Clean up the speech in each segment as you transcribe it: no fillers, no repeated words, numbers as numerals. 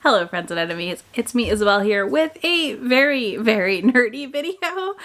Hello friends and enemies, it's me Isabel here with a very, very nerdy video.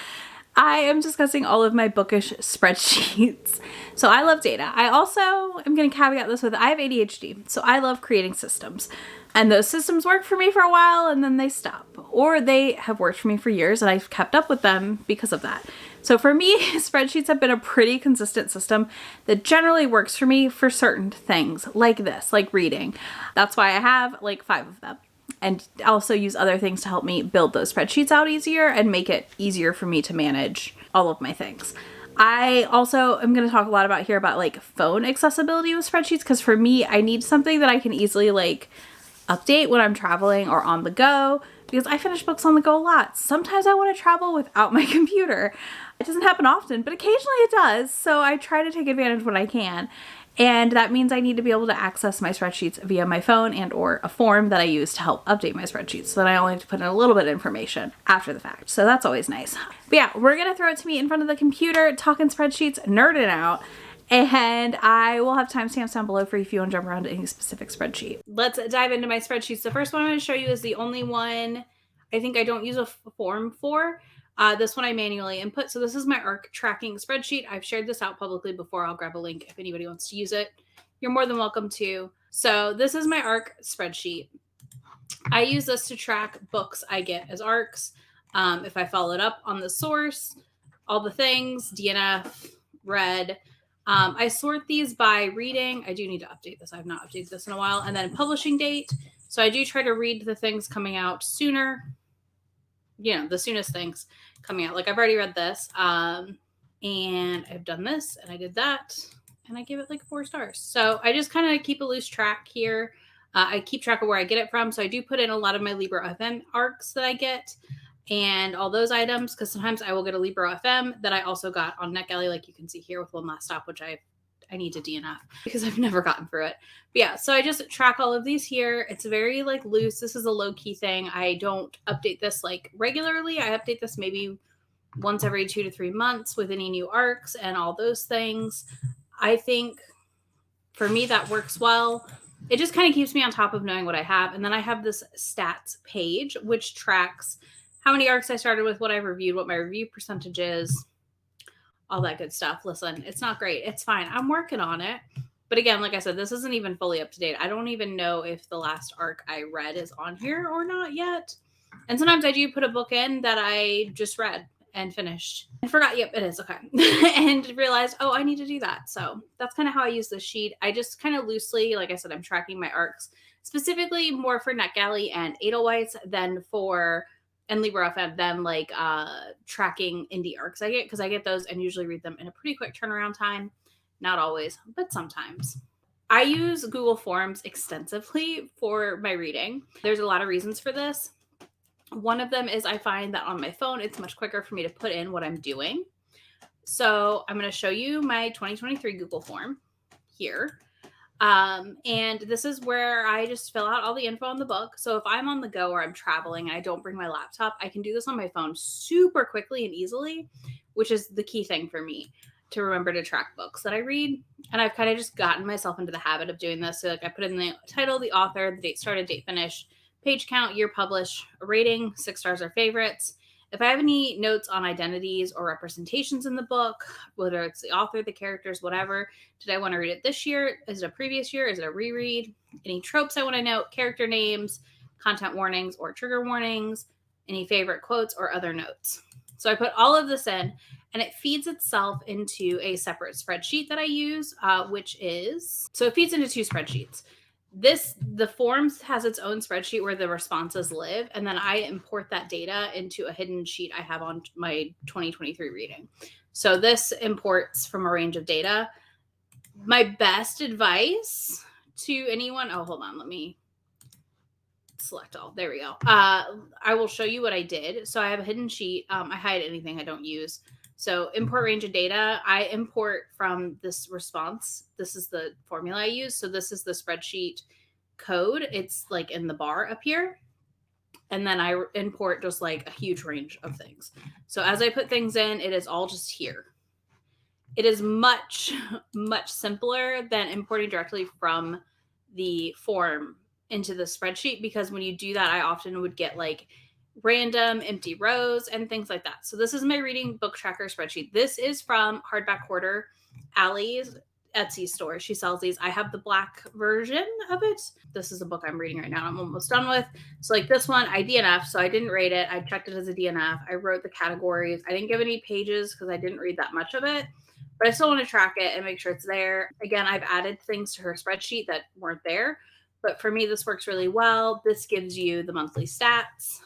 I am discussing all of my bookish spreadsheets. So I love data. I also am going to caveat this with I have ADHD, so I love creating systems. And those systems work for me for a while and then they stop. Or they have worked for me for years and I've kept up with them because of that. So for me, spreadsheets have been a pretty consistent system that generally works for me for certain things like this, like reading. That's why I have like 5 of them. And also use other things to help me build those spreadsheets out easier and make it easier for me to manage all of my things. I also am going to talk a lot about here about like phone accessibility with spreadsheets, because for me, I need something that I can easily like update when I'm traveling or on the go, because I finish books on the go a lot. Sometimes I want to travel without my computer. It doesn't happen often, but occasionally it does. So I try to take advantage when I can. And that means I need to be able to access my spreadsheets via my phone and or a form that I use to help update my spreadsheets. So then I only have to put in a little bit of information after the fact. So that's always nice. But yeah, we're going to throw it to me in front of the computer, talking spreadsheets, nerding out. And I will have timestamps down below for you if you want to jump around to any specific spreadsheet. Let's dive into my spreadsheets. The first one I'm going to show you is the only one I think I don't use a form for. This one I manually input. So this is my ARC tracking spreadsheet. I've shared this out publicly before. I'll grab a link if anybody wants to use it. You're more than welcome to. So this is my ARC spreadsheet. I use this to track books I get as ARCs. If I follow it up on the source, all the things, DNF, read. I sort these by reading. I do need to update this. I've not updated this in a while. And then publishing date. So I do try to read the things coming out sooner. You know, the soonest things coming out. Like I've already read this, and I've done this, and I did that, and I gave it like 4 stars. So I just kind of keep a loose track here. I keep track of where I get it from. So I do put in a lot of my Libro FM ARCs that I get and all those items, because sometimes I will get a Libro FM that I also got on NetGalley, like you can see here with One Last Stop, which I need to DNF because I've never gotten through it. But yeah, so I just track all of these here. It's very like loose. This is a low key thing. I don't update this like regularly. I update this maybe once every 2 to 3 months with any new ARCs and all those things. I think for me that works well. It just kind of keeps me on top of knowing what I have. And then I have this stats page, which tracks how many ARCs I started with, what I reviewed, what my review percentage is, all that good stuff. Listen, it's not great. It's fine. I'm working on it. But again, like I said, this isn't even fully up to date. I don't even know if the last ARC I read is on here or not yet. And sometimes I do put a book in that I just read and finished and forgot. Yep, it is. Okay. And realized, oh, I need to do that. So that's kind of how I use this sheet. I just kind of loosely, like I said, I'm tracking my ARCs specifically more for NetGalley and Edelweiss than for and Libro FM than like tracking indie ARCs I get, because I get those and usually read them in a pretty quick turnaround time. Not always, but sometimes. I use Google Forms extensively for my reading. There's a lot of reasons for this. One of them is I find that on my phone, it's much quicker for me to put in what I'm doing. So I'm going to show you my 2023 Google form here. And this is where I just fill out all the info on the book. So if I'm on the go or I'm traveling and I don't bring my laptop, I can do this on my phone super quickly and easily, which is the key thing for me to remember to track books that I read. And I've kind of just gotten myself into the habit of doing this. So like I put in the title, the author, the date started, date finished, page count, year published, a rating, 6 stars or favorites. If I have any notes on identities or representations in the book, whether it's the author, the characters, whatever, did I want to read it this year? Is it a previous year? Is it a reread? Any tropes I want to note, character names, content warnings or trigger warnings, any favorite quotes or other notes. So I put all of this in and it feeds itself into a separate spreadsheet that I use, so it feeds into 2 spreadsheets. The forms has its own spreadsheet where the responses live, and then I import that data into a hidden sheet I have on my 2023 reading. So this imports from a range of data. My best advice to anyone, hold on, let me select all. There we go. I will show you what I did. So I have a hidden sheet. I hide anything I don't use. So import range of data, I import from this response. This is the formula I use. So this is the spreadsheet code. It's like in the bar up here. And then I import just like a huge range of things. So as I put things in, it is all just here. It is much, much simpler than importing directly from the form into the spreadsheet, because when you do that, I often would get like random empty rows and things like that. So this is my reading book tracker spreadsheet. This is from Hardback Hoarder, Allie's Etsy store. She sells these. I have the black version of it. This is the book I'm reading right now. I'm almost done with. So like this one, I DNF, so I didn't rate it. I checked it as a DNF. I wrote the categories. I didn't give any pages because I didn't read that much of it, but I still want to track it and make sure it's there. Again, I've added things to her spreadsheet that weren't there, but for me, this works really well. This gives you the monthly stats.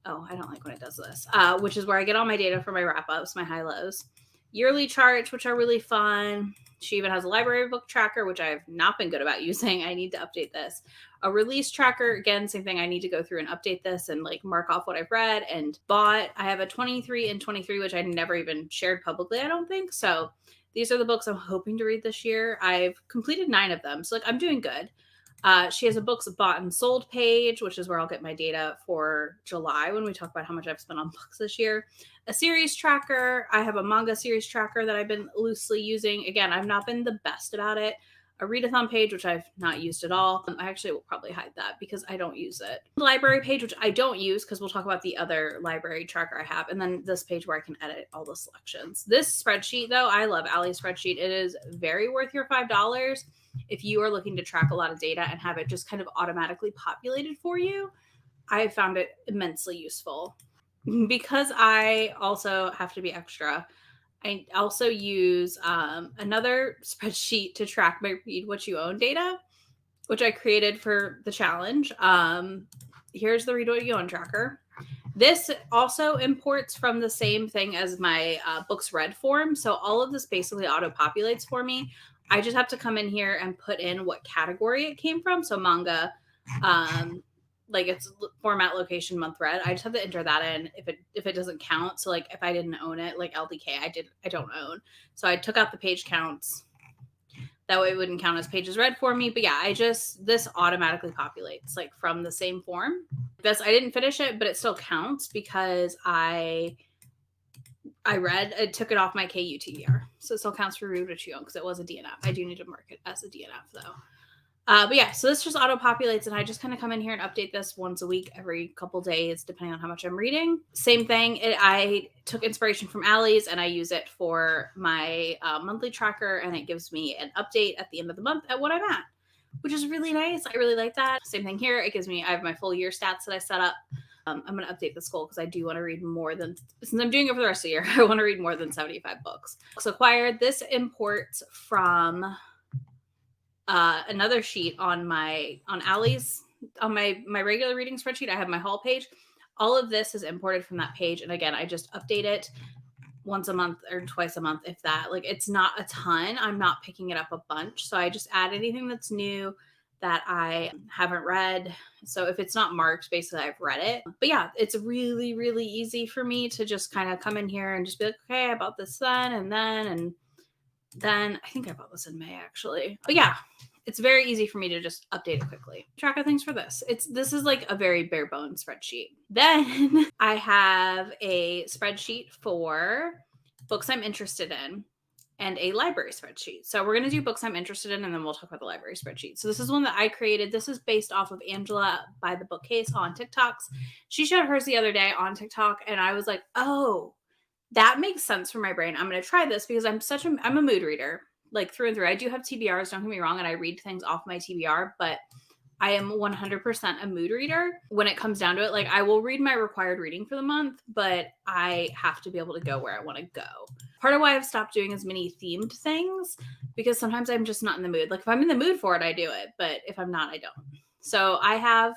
Oh, I don't like when it does this, which is where I get all my data for my wrap-ups, my high-lows. Yearly charts, which are really fun. She even has a library book tracker, which I have not been good about using. I need to update this. A release tracker, again, same thing. I need to go through and update this and like mark off what I've read and bought. I have a 23 and 23, which I never even shared publicly, I don't think. So these are the books I'm hoping to read this year. I've completed 9 of them. So like I'm doing good. She has a books bought and sold page, which is where I'll get my data for July when we talk about how much I've spent on books this year. A series tracker. I have a manga series tracker that I've been loosely using. Again, I've not been the best about it. A readathon page, which I've not used at all. I actually will probably hide that because I don't use it. The library page, which I don't use because we'll talk about the other library tracker I have. And then this page where I can edit all the selections. This spreadsheet, though, I love Allie's spreadsheet. It is very worth your $5 if you are looking to track a lot of data and have it just kind of automatically populated for you. I have found it immensely useful. Because I also have to be extra, I also use another spreadsheet to track my Read What You Own data, which I created for the challenge. Here's the Read What You Own tracker. This also imports from the same thing as my books read form. So all of this basically auto-populates for me. I just have to come in here and put in what category it came from. So manga, like it's format, location, month read. I just have to enter that in if it doesn't count. So like if I didn't own it, like LDK, I don't own. So I took out the page counts. That way it wouldn't count as pages read for me. But yeah, this automatically populates like from the same form. I didn't finish it, but it still counts because I took it off my KU TBR. So it still counts for Read What You Own because it was a DNF. I do need to mark it as a DNF though. But yeah, so this just auto-populates, and I just kind of come in here and update this once a week, every couple days, depending on how much I'm reading. Same thing, I took inspiration from Allie's, and I use it for my monthly tracker, and it gives me an update at the end of the month at what I'm at, which is really nice. I really like that. Same thing here. It gives me, I have my full year stats that I set up. I'm going to update this goal because I do want to read more than, since I'm doing it for the rest of the year, I want to read more than 75 books. Books acquired. This imports from another sheet on Allie's, on my regular reading spreadsheet. I have my haul page. All of this is imported from that page. And again, I just update it once a month or twice a month, if that. Like, it's not a ton. I'm not picking it up a bunch. So I just add anything that's new that I haven't read. So if it's not marked, basically I've read it. But yeah, it's really, really easy for me to just kind of come in here and just be like, okay, I bought this then, and then I think I bought this in May actually. But yeah, it's very easy for me to just update it quickly. Track of things for this. This is like a very bare bones spreadsheet. Then I have a spreadsheet for books I'm interested in and a library spreadsheet. So we're going to do books I'm interested in, and then we'll talk about the library spreadsheet. So this is one that I created. This is based off of Angela by the Bookcase on TikToks. She showed hers the other day on TikTok, and I was like, oh, that makes sense for my brain. I'm going to try this because I'm a mood reader, like through and through. I do have TBRs, don't get me wrong, and I read things off my TBR, but I am 100% a mood reader when it comes down to it. Like, I will read my required reading for the month, but I have to be able to go where I want to go. Part of why I've stopped doing as many themed things, because sometimes I'm just not in the mood. Like, if I'm in the mood for it, I do it, but if I'm not, I don't. So I have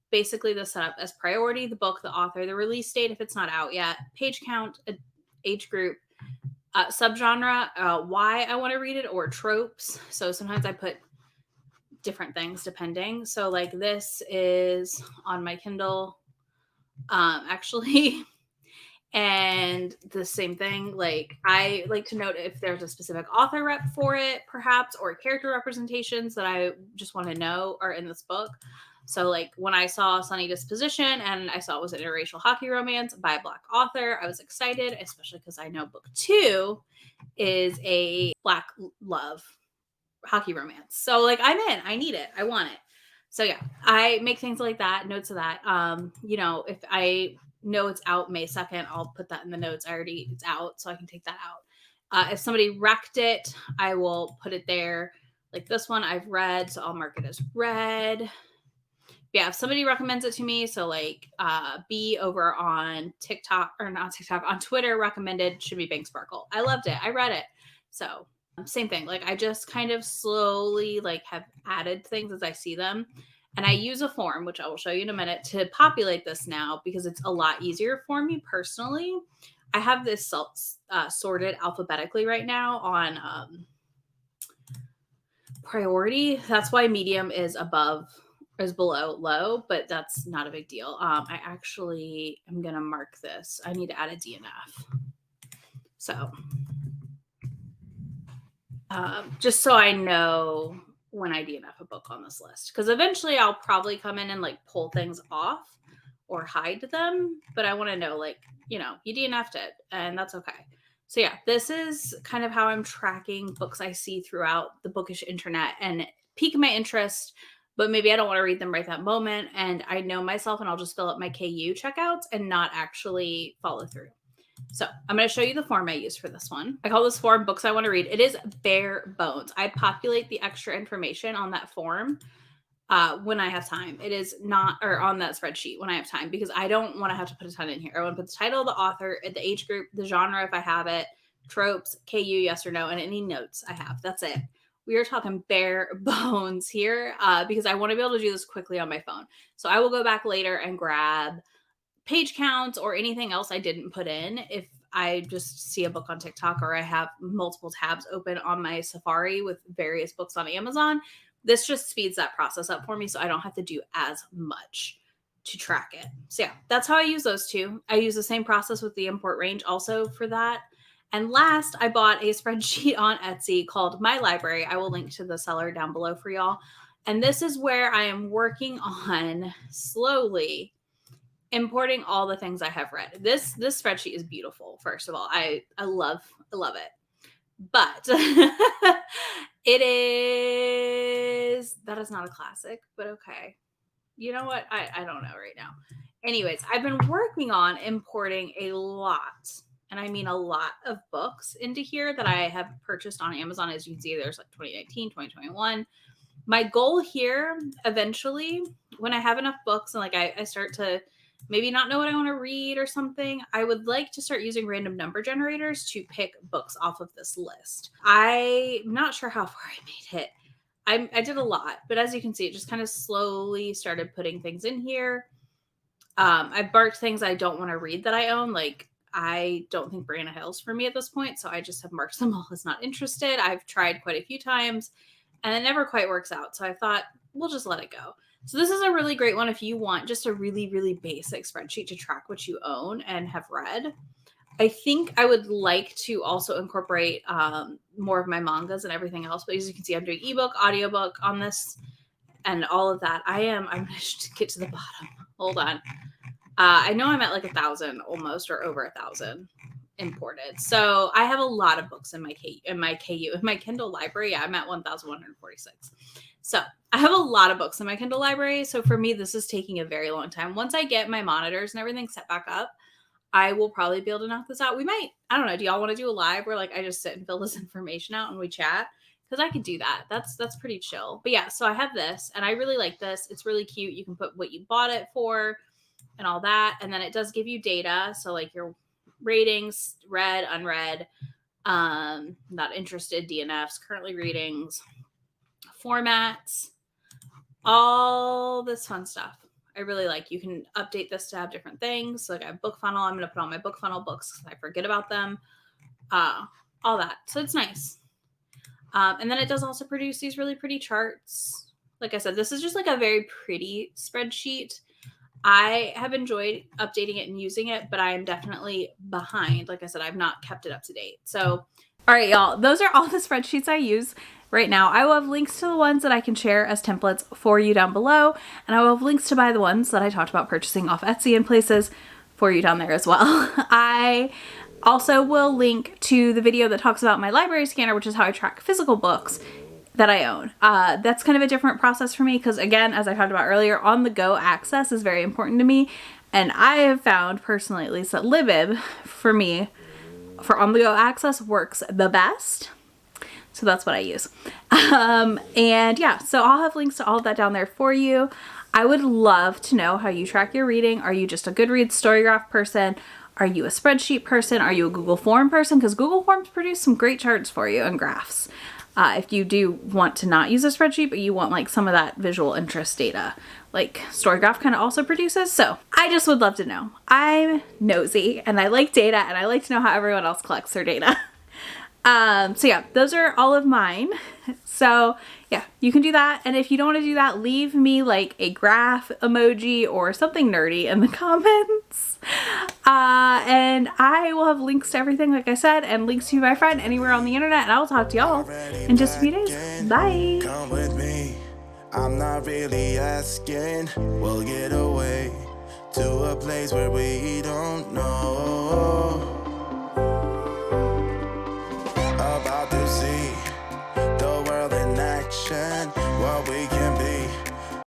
basically this set up as priority: the book, the author, the release date if it's not out yet, page count, age group, subgenre, why I want to read it, or tropes. So sometimes I put different things depending. So like this is on my Kindle, actually. And the same thing, like I like to note if there's a specific author rep for it, perhaps, or character representations that I just want to know are in this book. So like when I saw Sunny Disposition and I saw it was an interracial hockey romance by a Black author, I was excited, especially because I know book 2 is a Black love hockey romance. So like I'm in, I need it, I want it. So yeah, I make things like that, notes of that. You know, if I know it's out May 2nd, I'll put that in the notes. It's out, so I can take that out. If somebody wrecked it, I will put it there. Like this one I've read, so I'll mark it as read. Yeah, if somebody recommends it to me, so like B over on TikTok, or not TikTok, on Twitter recommended Should Be Bank Sparkle. I loved it. I read it. So same thing. Like I just kind of slowly like have added things as I see them. And I use a form, which I will show you in a minute, to populate this now because it's a lot easier for me personally. I have this sorted alphabetically right now on priority. That's why medium is below low, but that's not a big deal. I actually am going to mark this. I need to add a DNF. So just so I know when I DNF a book on this list, because eventually I'll probably come in and like pull things off or hide them, but I want to know, like, you know, you DNF'd it and that's okay. So yeah, this is kind of how I'm tracking books I see throughout the bookish internet and pique my interest, but maybe I don't want to read them right that moment. And I know myself and I'll just fill up my KU checkouts and not actually follow through. So I'm going to show you the form I use for this one. I call this form Books I Want to Read. It is bare bones. I populate the extra information on that form when I have time. It is not, or on that spreadsheet when I have time, because I don't want to have to put a ton in here. I want to put the title, the author, the age group, the genre if I have it, tropes, KU, yes or no, and any notes I have. That's it. We are talking bare bones here because I want to be able to do this quickly on my phone. So I will go back later and grab page counts or anything else I didn't put in if I just see a book on TikTok or I have multiple tabs open on my Safari with various books on Amazon. This just speeds that process up for me so I don't have to do as much to track it. So yeah, that's how I use those two. I use the same process with the import range also for that. And last, I bought a spreadsheet on Etsy called My Library. I will link to the seller down below for y'all. And this is where I am working on slowly importing all the things I have read. This spreadsheet is beautiful. First of all, I love it. But it is, that is not a classic, but okay. You know what? I don't know right now. Anyways, I've been working on importing a lot, and I mean a lot of books into here that I have purchased on Amazon. As you can see, there's like 2019, 2021. My goal here eventually, when I have enough books and like I start to maybe not know what I want to read or something, I would like to start using random number generators to pick books off of this list. I'm not sure how far I made it. I did a lot, but as you can see, it just kind of slowly started putting things in here. I've marked things I don't want to read that I own. Like, I don't think Brianna Hill's for me at this point, so I just have marked them all as not interested. I've tried quite a few times, and it never quite works out. So I thought, we'll just let it go. So this is a really great one if you want just a really, really basic spreadsheet to track what you own and have read. I think I would like to also incorporate more of my mangas and everything else. But as you can see, I'm doing ebook, audiobook on this and all of that. I'm going to get to the bottom. Hold on. I know I'm at like 1,000 almost, or over 1,000 imported. So I have a lot of books in my Kindle library. Yeah, I'm at 1,146. So I have a lot of books in my Kindle library. So for me, this is taking a very long time. Once I get my monitors and everything set back up, I will probably be able to knock this out. We might, I don't know. Do y'all want to do a live where like I just sit and fill this information out and we chat? Because I could do that. That's pretty chill. But yeah, so I have this and I really like this. It's really cute. You can put what you bought it for and all that. And then it does give you data. So like your ratings, read, unread, not interested, DNFs, currently readings, formats, all this fun stuff. I really like. You can update this to have different things. So like I have book funnel. I'm going to put on my book funnel books because I forget about them. All that. So it's nice. And then it does also produce these really pretty charts. Like I said, this is just like a very pretty spreadsheet. I have enjoyed updating it and using it, but I am definitely behind. Like I said, I've not kept it up to date. So, all right, y'all, those are all the spreadsheets I use right now. I will have links to the ones that I can share as templates for you down below. And I will have links to buy the ones that I talked about purchasing off Etsy and places for you down there as well. I also will link to the video that talks about my library scanner, which is how I track physical books that I own. That's kind of a different process for me because, again, as I talked about earlier, on-the-go access is very important to me. And I have found personally, at least, that Libib, for me, for on-the-go access works the best. So that's what I use. And yeah, so I'll have links to all of that down there for you. I would love to know how you track your reading. Are you just a Goodreads Storygraph person? Are you a spreadsheet person? Are you a Google Form person? Because Google Forms produce some great charts for you and graphs. If you do want to not use a spreadsheet, but you want like some of that visual interest data, like Storygraph kind of also produces. So I just would love to know. I'm nosy and I like data and I like to know how everyone else collects their data. So yeah, those are all of mine. So yeah, you can do that. And if you don't want to do that, leave me like a graph emoji or something nerdy in the comments. And I will have links to everything, like I said, and links to my friend anywhere on the internet. And I will talk to y'all in just a few days. Bye. Come with me. I'm not really asking. We'll get away to a place where we don't know. About to see the world in action, what we can